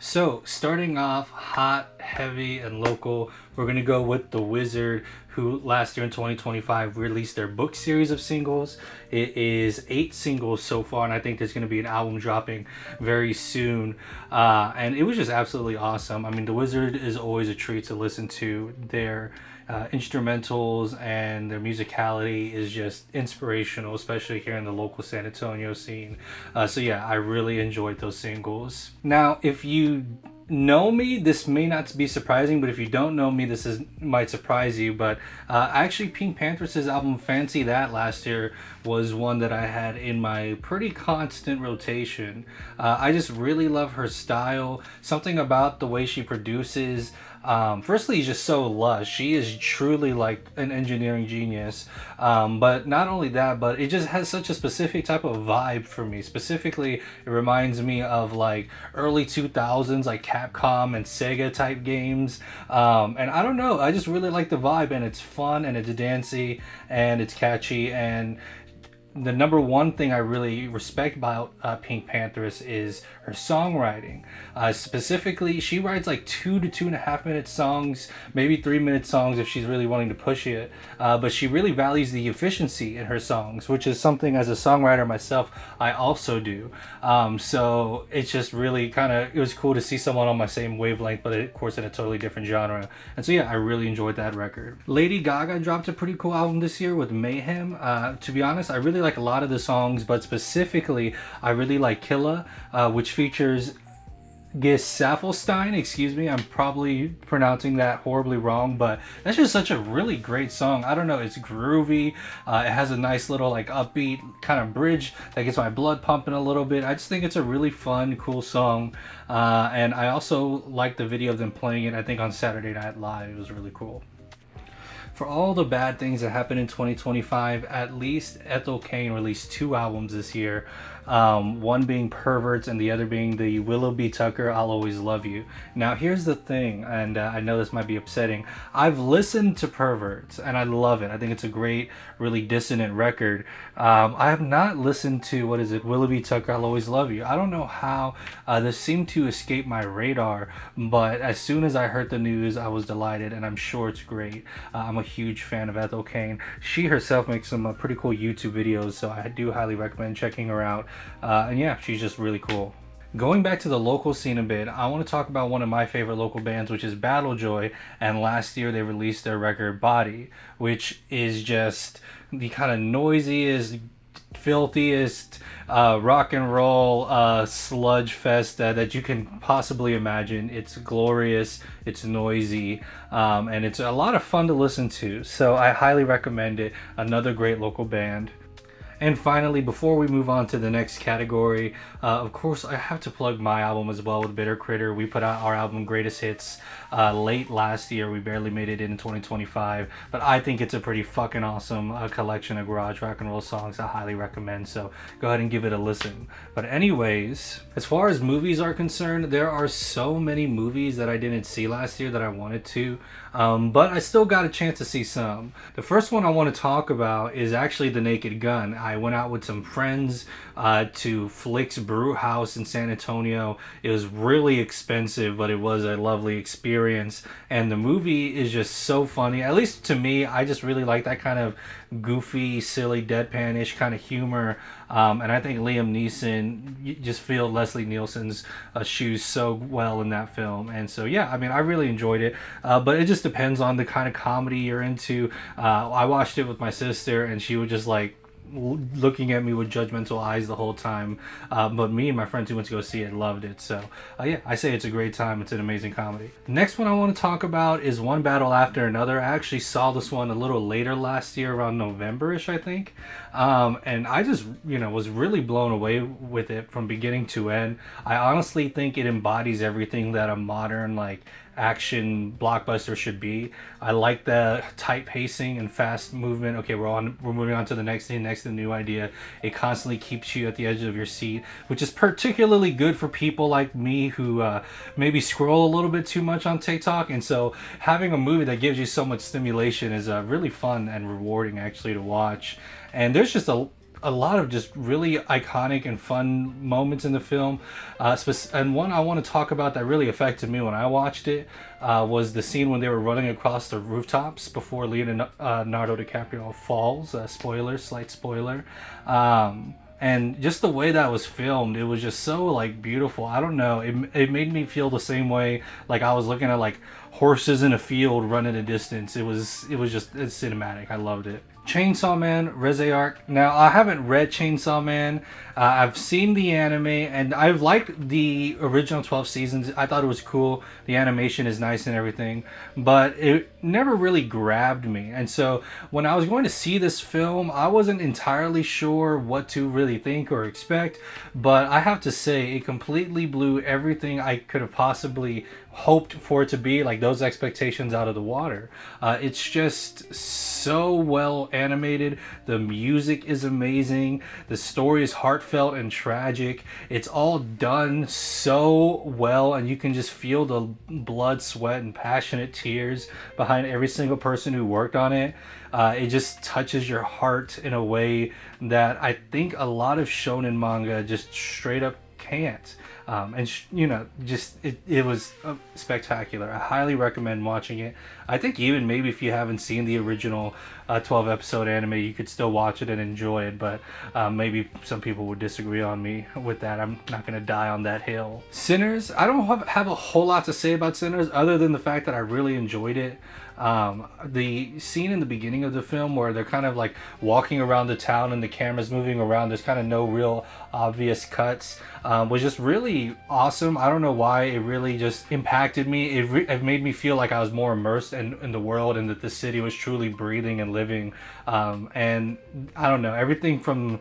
So, starting off hot, heavy, and local, we're going to go with The Wizard, who last year in 2025 released their book series of singles. It is 8 singles so far, and I think there's going to be an album dropping very soon. And it was just absolutely awesome. I mean, The Wizard is always a treat to listen to. Their instrumentals and their musicality is just inspirational, especially here in the local San Antonio scene. So yeah, I really enjoyed those singles. Now, if you know me, this may not be surprising, but if you don't know me, this is might surprise you. But actually, Pink Panthers' album "Fancy That" last year was one that I had in my pretty constant rotation. I just really love her style. Something about the way she produces. Firstly, she's just so lush. She is truly like an engineering genius. But not only that, but it just has such a specific type of vibe for me. Specifically, it reminds me of like early 2000s, like Capcom and Sega type games. And I don't know, I just really like the vibe, and it's fun and it's dancey and it's catchy. And the number one thing I really respect about Pink Panthers is her songwriting. Specifically, she writes like 2 to 2.5 minute songs, maybe 3 minute songs if she's really wanting to push it. But she really values the efficiency in her songs, which is something as a songwriter myself I also do. So it's just really it was cool to see someone on my same wavelength, but of course in a totally different genre. And so yeah, I really enjoyed that record. Lady Gaga dropped a pretty cool album this year with Mayhem. To be honest, I really like a lot of the songs, but specifically I really like Killa, which features Gesaffelstein. Excuse me, I'm probably pronouncing that horribly wrong, but that's just such a really great song. I don't know, it's groovy. It has a nice little like upbeat kind of bridge that gets my blood pumping a little bit. I just think it's a really fun, cool song. And I also like the video of them playing it, I think on Saturday Night Live. It was really cool. For all the bad things that happened in 2025, at least Ethel Cain released 2 albums this year. One being Perverts and the other being the Willow B. Tucker I'll Always Love You. Now, here's the thing, and I know this might be upsetting. I've listened to Perverts and I love it. I think it's a great, really dissonant record. I have not listened to, Willow B. Tucker I'll Always Love You. I don't know how this seemed to escape my radar, but as soon as I heard the news, I was delighted, and I'm sure it's great. I'm a huge fan of Ethel Cain. She herself makes some pretty cool YouTube videos, so I do highly recommend checking her out. And yeah, she's just really cool. Going back to the local scene a bit, I want to talk about one of my favorite local bands, which is Battle Joy. And last year they released their record Body, which is just the kind of noisiest, filthiest rock and roll sludge fest that you can possibly imagine. It's glorious, it's noisy, and it's a lot of fun to listen to. So I highly recommend it. Another great local band. And finally, before we move on to the next category, of course, I have to plug my album as well with Bitter Critter. We put out our album Greatest Hits late last year. We barely made it in 2025, but I think it's a pretty fucking awesome collection of garage rock and roll songs I highly recommend, so go ahead and give it a listen. But anyways, as far as movies are concerned, there are so many movies that I didn't see last year that I wanted to, but I still got a chance to see some. The first one I want to talk about is actually The Naked Gun. I went out with some friends to Flick's Brew House in San Antonio. It was really expensive, but it was a lovely experience. And the movie is just so funny. At least to me, I just really like that kind of goofy, silly, deadpan-ish kind of humor. And I think Liam Neeson, you just feel Leslie Nielsen's shoes so well in that film. And so, yeah, I mean, I really enjoyed it. But it just depends on the kind of comedy you're into. I watched it with my sister, and she would just like looking at me with judgmental eyes the whole time, but me and my friends who went to go see it loved it. So yeah, I say it's a great time. It's an amazing comedy. Next one I want to talk about is One Battle After Another. I actually saw this one a little later last year, around November-ish, I think, and I just was really blown away with it from beginning to end. I honestly think it embodies everything that a modern like action blockbuster should be. I like the tight pacing and fast movement. Okay, we're moving on to the next thing, next new idea. It constantly keeps you at the edge of your seat, which is particularly good for people like me who maybe scroll a little bit too much on TikTok. And so having a movie that gives you so much stimulation is really fun and rewarding actually to watch. And there's just a lot of just really iconic and fun moments in the film. And one I want to talk about that really affected me when I watched it was the scene when they were running across the rooftops before Leonardo DiCaprio falls. Spoiler, slight spoiler. And just the way that was filmed, it was just so like beautiful. I don't know, it made me feel the same way like I was looking at like horses in a field running a distance. It's cinematic. I loved it. Chainsaw Man, Reze Arc. Now, I haven't read Chainsaw Man. I've seen the anime, and I've liked the original 12 seasons. I thought it was cool. The animation is nice and everything, but it never really grabbed me. And so when I was going to see this film, I wasn't entirely sure what to really think or expect, but I have to say, it completely blew everything I could have possibly hoped for it to be, like those expectations, out of the water. It's just so well animated. The music is amazing. The story is heartfelt and tragic. It's all done so well, and you can just feel the blood, sweat, and passionate tears behind every single person who worked on it. It just touches your heart in a way that I think a lot of shonen manga just straight up can't. It was spectacular. I highly recommend watching it. I think even maybe if you haven't seen the original 12 episode anime, you could still watch it and enjoy it, but maybe some people would disagree on me with that. I'm not going to die on that hill. Sinners, I don't have a whole lot to say about Sinners other than the fact that I really enjoyed it. The scene in the beginning of the film where they're kind of like walking around the town and the camera's moving around, there's kind of no real obvious cuts, was just really awesome. I don't know why, it really just impacted me. It made me feel like I was more immersed in the world, and that the city was truly breathing and living. And I don't know, everything from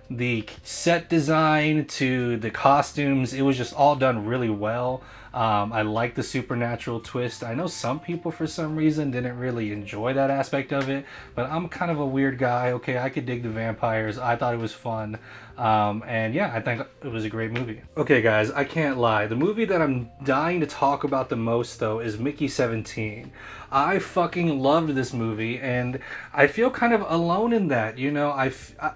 the set design to the costumes, it was just all done really well. I like the supernatural twist. I know some people for some reason didn't really enjoy that aspect of it, but I'm kind of a weird guy. Okay, I could dig the vampires. I thought it was fun. And yeah, I think it was a great movie. Okay guys, I can't lie. The movie that I'm dying to talk about the most though is Mickey 17. I fucking loved this movie, and I feel kind of alone in that. You know,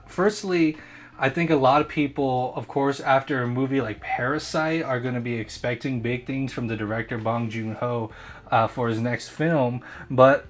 firstly, I think a lot of people, of course, after a movie like Parasite, are going to be expecting big things from the director Bong Joon-ho for his next film. But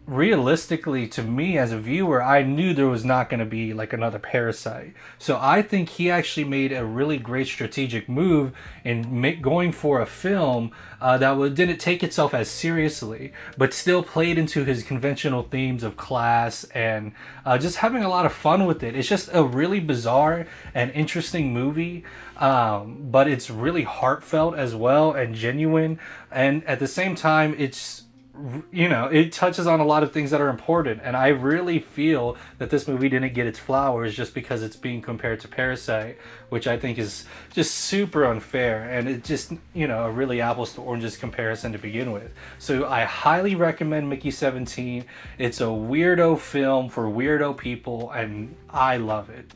realistically, to me as a viewer, I knew there was not going to be like another Parasite. So I think he actually made a really great strategic move in going for a film that didn't take itself as seriously, but still played into his conventional themes of class and just having a lot of fun with it. It's just a really bizarre and interesting movie, but it's really heartfelt as well and genuine. And at the same time, it touches on a lot of things that are important, and I really feel that this movie didn't get its flowers just because it's being compared to Parasite, which I think is just super unfair, and it just, a really apples to oranges comparison to begin with. So I highly recommend Mickey 17. It's a weirdo film for weirdo people, and I love it.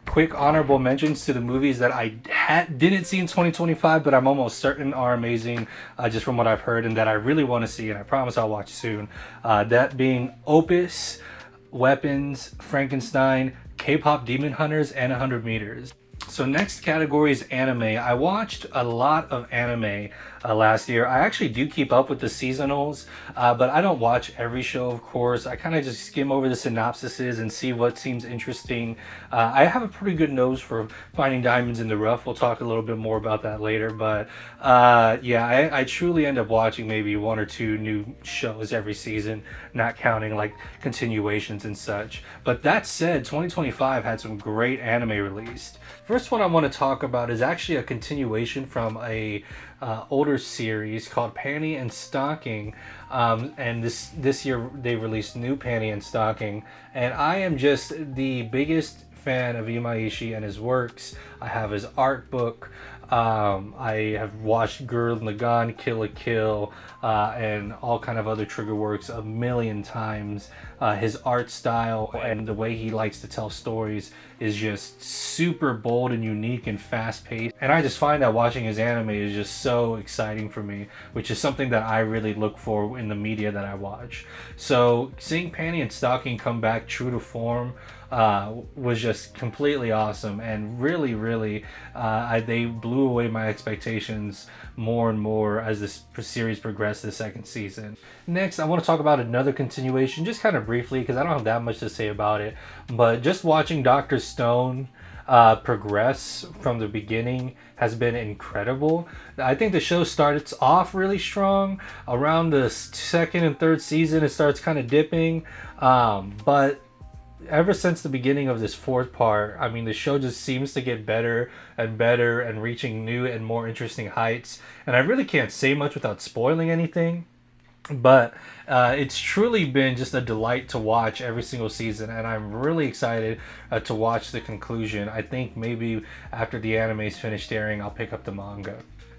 Quick honorable mentions to the movies that I didn't see in 2025, but I'm almost certain are amazing, just from what I've heard, and that I really want to see, and I promise I'll watch soon. That being Opus, Weapons, Frankenstein, K-pop Demon Hunters, and 100 Meters. So next category is anime. I watched a lot of anime last year. I actually do keep up with the seasonals, but I don't watch every show, of course. I kind of just skim over the synopsises and see what seems interesting. I have a pretty good nose for finding diamonds in the rough. We'll talk a little bit more about that later, but yeah, I truly end up watching maybe one or two new shows every season, not counting like continuations and such. But that said, 2025 had some great anime released. First one I want to talk about is actually a continuation from a older series called Panty and Stocking, and this year they released new Panty and Stocking, and I am just the biggest fan of Imaishi and his works. I have his art book. I have watched Gurren Lagann, Kill la Kill, and all kind of other trigger works a million times. His art style and the way he likes to tell stories is just super bold and unique and fast-paced. And I just find that watching his anime is just so exciting for me, which is something that I really look for in the media that I watch. So seeing Panty and Stocking come back true to form, was just completely awesome, and really, really, they blew away my expectations more and more as this series progressed the second season. Next, I want to talk about another continuation, just kind of briefly, because I don't have that much to say about it, but just watching Dr. Stone progress from the beginning has been incredible. I think the show starts off really strong. Around the second and third season, it starts kind of dipping, but ever since the beginning of this fourth part, I mean, the show just seems to get better and better and reaching new and more interesting heights. And I really can't say much without spoiling anything, but it's truly been just a delight to watch every single season, and I'm really excited to watch the conclusion. I think maybe after the anime is finished airing, I'll pick up the manga.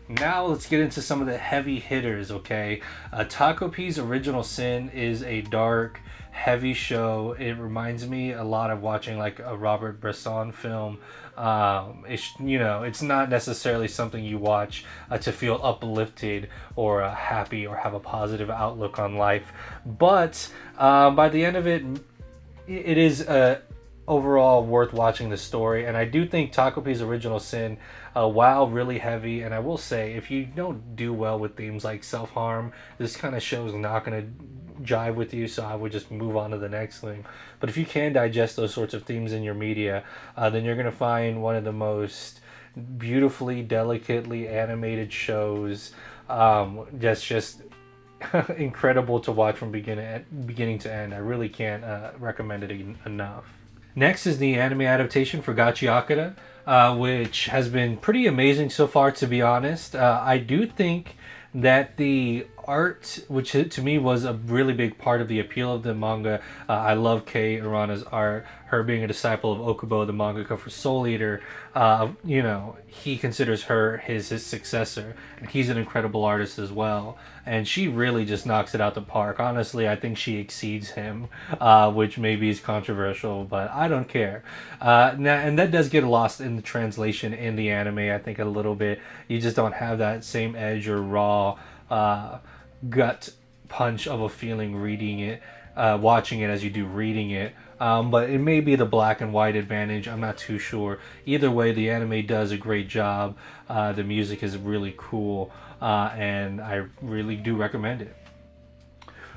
Now let's get into some of the heavy hitters, okay? Takopi's Original Sin is a dark, heavy show. It reminds me a lot of watching like a Robert Bresson film. It's not necessarily something you watch to feel uplifted or happy or have a positive outlook on life. But by the end of it, it is overall worth watching the story. And I do think Takopi's Original Sin, while really heavy, and I will say, if you don't do well with themes like self-harm, this kind of show is not going to jive with you, so I would just move on to the next thing. But if you can digest those sorts of themes in your media, then you're going to find one of the most beautifully, delicately animated shows that's just incredible to watch from beginning to end. I really can't recommend it enough. Next is the anime adaptation for Gachiakara, which has been pretty amazing so far, to be honest. I do think that the art, which to me was a really big part of the appeal of the manga. I love Kei Arana's art. Her being a disciple of Okubo, the mangaka for Soul Eater, he considers her his successor, and he's an incredible artist as well. And she really just knocks it out the park. Honestly, I think she exceeds him, which maybe is controversial, but I don't care. And that does get lost in the translation in the anime, I think, a little bit. You just don't have that same edge or raw gut punch of a feeling reading it, watching it as you do reading it. But it may be the black and white advantage. I'm not too sure. Either way, the anime does a great job. The music is really cool, and I really do recommend it.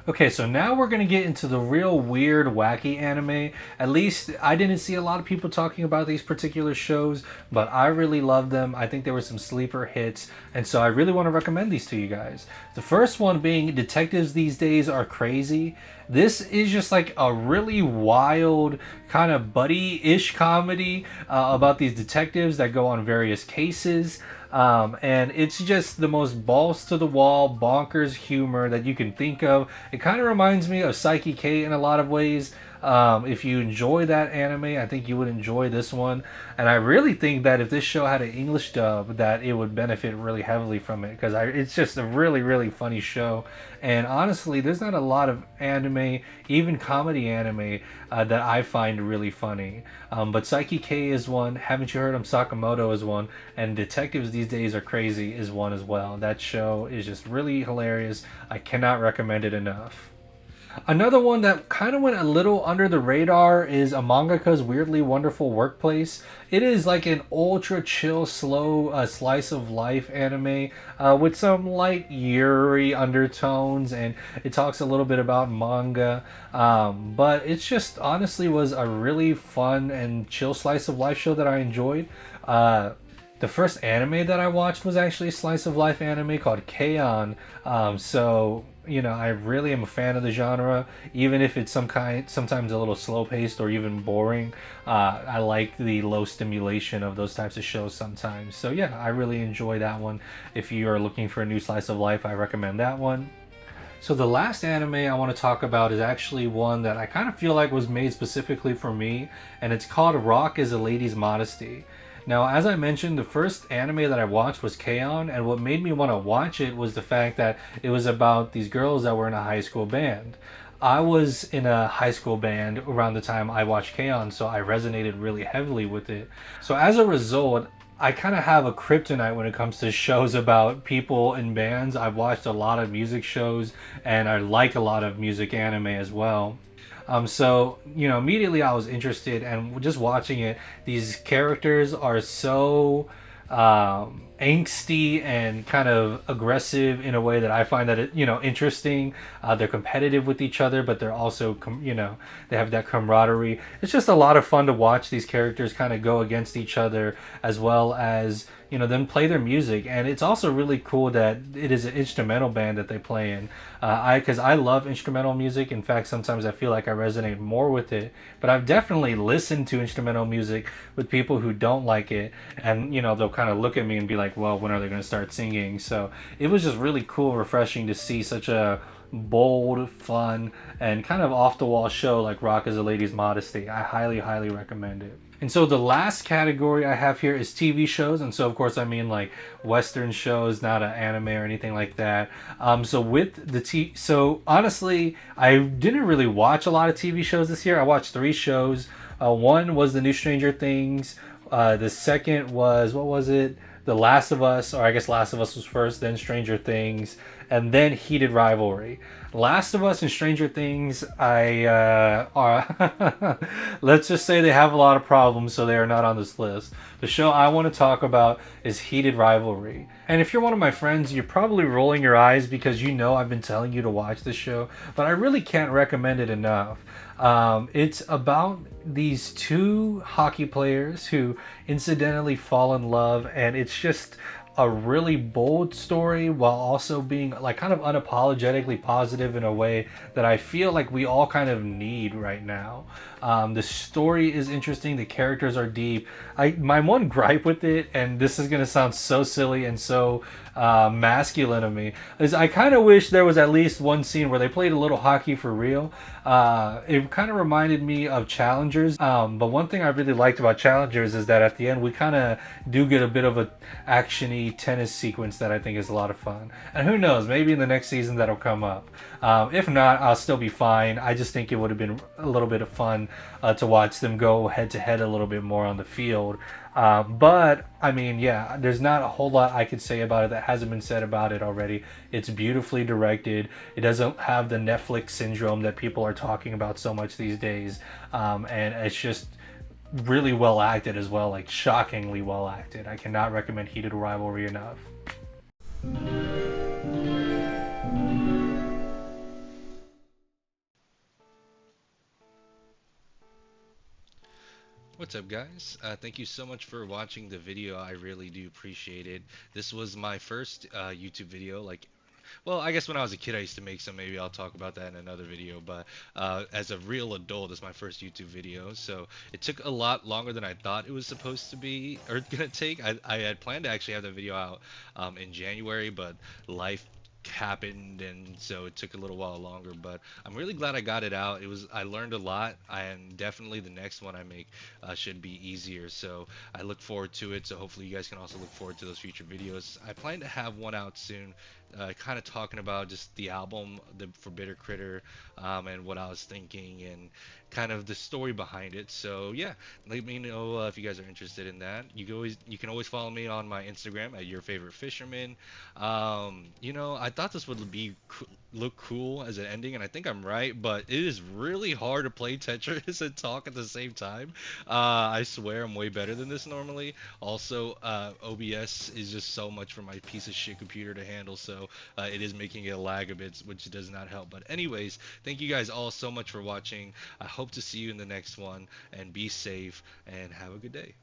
Okay, so now we're going to get into the real weird, wacky anime. At least I didn't see a lot of people talking about these particular shows, but I really love them. I think there were some sleeper hits, and so I really want to recommend these to you guys. The first one being Detectives These Days Are Crazy. This is just like a really wild kind of buddy-ish comedy about these detectives that go on various cases. And it's just the most balls to the wall, bonkers humor that you can think of. It kind of reminds me of Psyche K in a lot of ways. If you enjoy that anime, I think you would enjoy this one. And I really think that if this show had an English dub, that it would benefit really heavily from it, because it's just a really, really funny show. And honestly, there's not a lot of anime, even comedy anime, that I find really funny. But Psyche K is one. Haven't You Heard Him? Sakamoto is one. And Detectives These Days Are Crazy is one as well. That show is just really hilarious. I cannot recommend it enough. Another one that kind of went a little under the radar is a mangaka's Weirdly Wonderful Workplace. It is like an ultra chill, slow slice of life anime with some light Yuri undertones, and it talks a little bit about manga. But it's just honestly was a really fun and chill slice of life show that I enjoyed. The first anime that I watched was actually a slice of life anime called K-On! I really am a fan of the genre, even if it's sometimes a little slow paced or even boring. I like the low stimulation of those types of shows sometimes. So yeah, I really enjoy that one. If you are looking for a new slice of life, I recommend that one. So the last anime I want to talk about is actually one that I kind of feel like was made specifically for me, and it's called Rock is a Lady's Modesty. Now, as I mentioned, the first anime that I watched was K-On! And what made me want to watch it was the fact that it was about these girls that were in a high school band. I was in a high school band around the time I watched K-On!, so I resonated really heavily with it. So as a result, I kind of have a kryptonite when it comes to shows about people in bands. I've watched a lot of music shows, and I like a lot of music anime as well. So immediately I was interested, and just watching it, these characters are so angsty and kind of aggressive in a way that I find that interesting. They're competitive with each other, but they're also they have that camaraderie. It's just a lot of fun to watch these characters kind of go against each other, as well as them play their music. And it's also really cool that it is an instrumental band that they play in. I Because I love instrumental music. In fact, sometimes I feel like I resonate more with it. But I've definitely listened to instrumental music with people who don't like it, and they'll kind of look at me and be like, "Well, when are they going to start singing?" So it was just really cool, refreshing to see such a bold, fun, and kind of off the wall show like Rock is a Lady's Modesty. I highly, highly recommend it. And so the last category I have here is TV shows, and so of course I mean like Western shows, not an anime or anything like that. So with so honestly, I didn't really watch a lot of TV shows this year. I watched three shows. One was the new Stranger Things. The second was, what was it? The Last of Us, or I guess Last of Us was first, then Stranger Things, and then Heated Rivalry. Last of Us and Stranger Things, I are let's just say they have a lot of problems, so they are not on this list. The show I want to talk about is Heated Rivalry. And if you're one of my friends, you're probably rolling your eyes because I've been telling you to watch this show, but I really can't recommend it enough. It's about these two hockey players who incidentally fall in love, and it's just a really bold story while also being like kind of unapologetically positive in a way that I feel like we all kind of need right now. The story is interesting. The characters are deep. My one gripe with it, and this is gonna sound so silly and so masculine of me, is I kind of wish there was at least one scene where they played a little hockey for real. It kind of reminded me of Challengers. But one thing I really liked about Challengers is that at the end we kind of do get a bit of a actiony tennis sequence that I think is a lot of fun. And who knows, maybe in the next season that'll come up. If not, I'll still be fine. I just think it would have been a little bit of fun to watch them go head to head a little bit more on the field. But I mean, yeah, there's not a whole lot I could say about it that hasn't been said about it already. It's beautifully directed. It doesn't have the Netflix syndrome that people are talking about so much these days. And it's just really well acted as well, like shockingly well acted. I cannot recommend Heated Rivalry enough. What's up, guys? Thank you so much for watching the video. I really do appreciate it. This was my first YouTube video. Well, I guess when I was a kid, I used to make some. Maybe I'll talk about that in another video. But as a real adult, it's my first YouTube video. So it took a lot longer than I thought it was supposed to be or gonna take. I had planned to actually have the video out in January, but life happened, and so it took a little while longer. But I'm really glad I got it out. I learned a lot, and definitely the next one I make should be easier. So I look forward to it. So hopefully you guys can also look forward to those future videos. I plan to have one out soon, kind of talking about just the album, for Bitter Critter, and what I was thinking, and kind of the story behind it. So yeah, let me know if you guys are interested in that. You can always follow me on my Instagram at your favorite fisherman. I thought this would look cool as an ending, and I think I'm right, but it is really hard to play Tetris and talk at the same time. I swear I'm way better than this normally. Also, OBS is just so much for my piece of shit computer to handle, so it is making it lag a bit, which does not help. But anyways, thank you guys all so much for watching. I hope to see you in the next one, and be safe and have a good day.